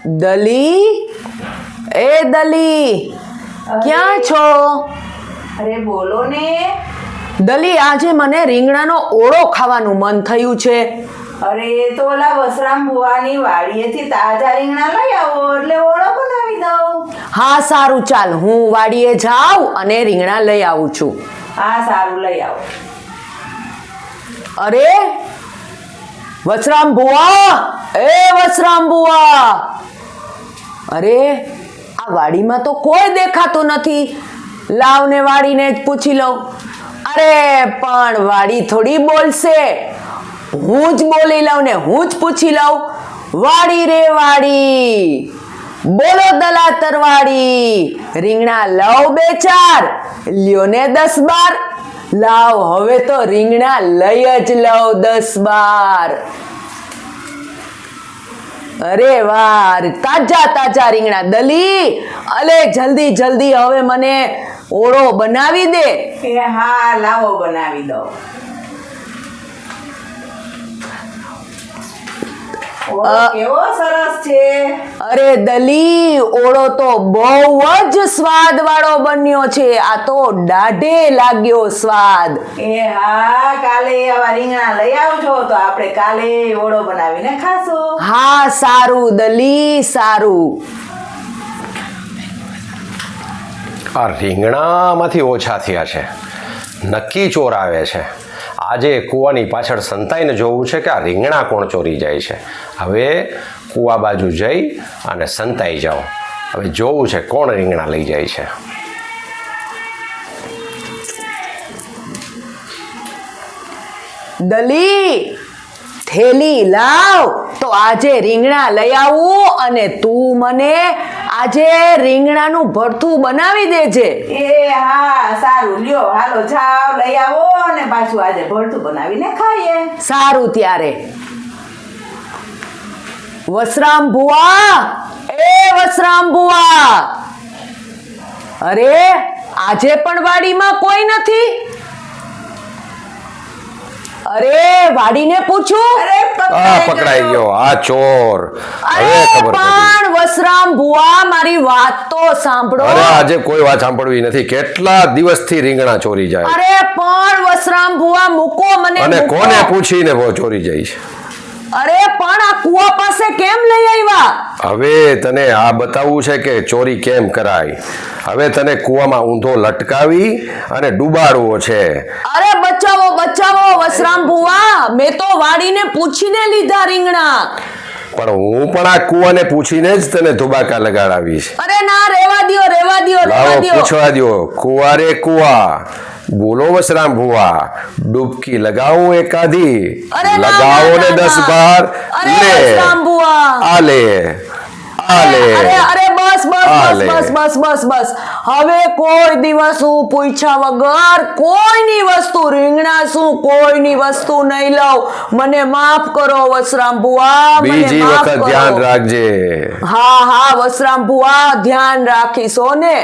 દલી, એ દલી, ક્યાં છો? અરે બોલો ને. દલી, આજે મને રીંગણાનો ઓળો ખાવાનું મન થયું છે. અરે તો ઓલા વસરામ બુવાની વાડીએથી તાજા રીંગણા લઈ આવો એટલે ઓળો બનાવી દઉં. હા સારું, ચાલ હું વાડીએ જાઉં અને રીંગણા લઈ આવું છું. હા સારું, લઈ આવો. અરે વસરામ બુઆ, એ વસરામ બુઆ, અરે આ વાડીમાં તો કોઈ દેખાતું નથી. લાવ ને વાડીને જ પૂછી લઉં. અરે પણ વાડી થોડી બોલશે, હું જ બોલી લઉં ને હું જ પૂછી લઉં. વાડી રે વાડી, બોલો દલા તરવાડી, રીંગણા લાવ 2-4, લ્યો ને 10-12. લાવ હવે તો રીંગણા લઈ જ લઉં 10-12. અરે વાર, તાજા તાજા રીંગણા. દલી, અલે જલ્દી જલ્દી હવે મને ઓળો બનાવી દે. એ હા, લાવો બનાવી દો. ઓળો કેવો સરસ છે. અરે દલી, ઓળો તો બહુ જ સ્વાદ વાળો બન્યો છે. આ તો દાઢે લાગ્યો સ્વાદ. એ હા, કાલે આવા રીંગણા લઈ આવજો તો આપણે કાલે ઓળો બનાવીને ખાશું. હા સારું દલી, સારું. આ રીંગણામાંથી ઓછા થયા છે, નક્કી ચોર આવે છે. આજે કૂવાની પાછળ સંતાઈને જોવું છે કે આ રીંગણા કોણ ચોરી જાય છે. હવે કૂવા બાજુ જઈ અને સંતાઈ જાઓ. હવે જોવું છે કોણ રીંગણા લઈ જાય છે. દલી, થેલી લાવ તો આજે રીંગણા લઈ આવું અને તું મને આજે રીંગણાનું ભરથું બનાવી દેજે. એ હા સારું, લ્યો હાલો જાઓ લઈ આવો અને પાછું આજે ભરતું બનાવીને ખાઈએ. સારું ત્યારે. વસરામ ભુવા, એ વસરામ ભુવા, અરે આજે પણ વાડીમાં કોઈ નથી. અરે વાડીને પૂછું. અરે પકડાઈ ગયો આ ચોર. હવે અરે ખબર પડી. પણ વસરામ ભુવા, મારી વાત તો સાંભળો. અરે આજે કોઈ વાત સાંભળવી નથી. કેટલા દિવસથી રીંગણા ચોરી જાય અરે પણ વસરામ ભુવા, મૂકો મને, અને મૂકો. કોને પૂછીને ચોરી જાય છે. અરે પણ આ કુવા પાસે કેમ લઈ આવ્યા? હવે તને આ બતાવવું છે કે ચોરી કેમ કરાય. હવે તને કૂવામાં ઊંધો લટકાવી અને ડૂબાડવો છે. અરે બચાવો બચાવો વસરામ ભુવા, મેં તો વાડીને પૂછીને લીધા રીંગણા. પણ હું પણ આ કૂવાને પૂછીને જ તને ધુબાકા લગાડાવીશ. અરે ના, રેવા દ્યો, રેવા દ્યો, લાવો રેવા દ્યો. પૂછવા દ્યો. કુવા રે કુવા, બોલો વસરામ ભુવા, ડૂબકી લગાવું એકાદી. અરે ના, લગાવો ના, ને ના, 10-12. અરે લે વસરામ ભુવા. આ લે આ લે અરે અરે બસ બસ આ બસ લે. બસ બસ બસ બસ. હવે કોઈ દિવસ હું પૂછ્યા વગર કોઈની વસ્તુ, રીંગણા શું કોઈની વસ્તુ નહીં લઉં. મને માફ કરો વસરામ ભુવા, મને બીજી માફ વખત કરો. ધ્યાન રાખજે. હા હા વસરામ ભુવા, ધ્યાન રાખીશો ને.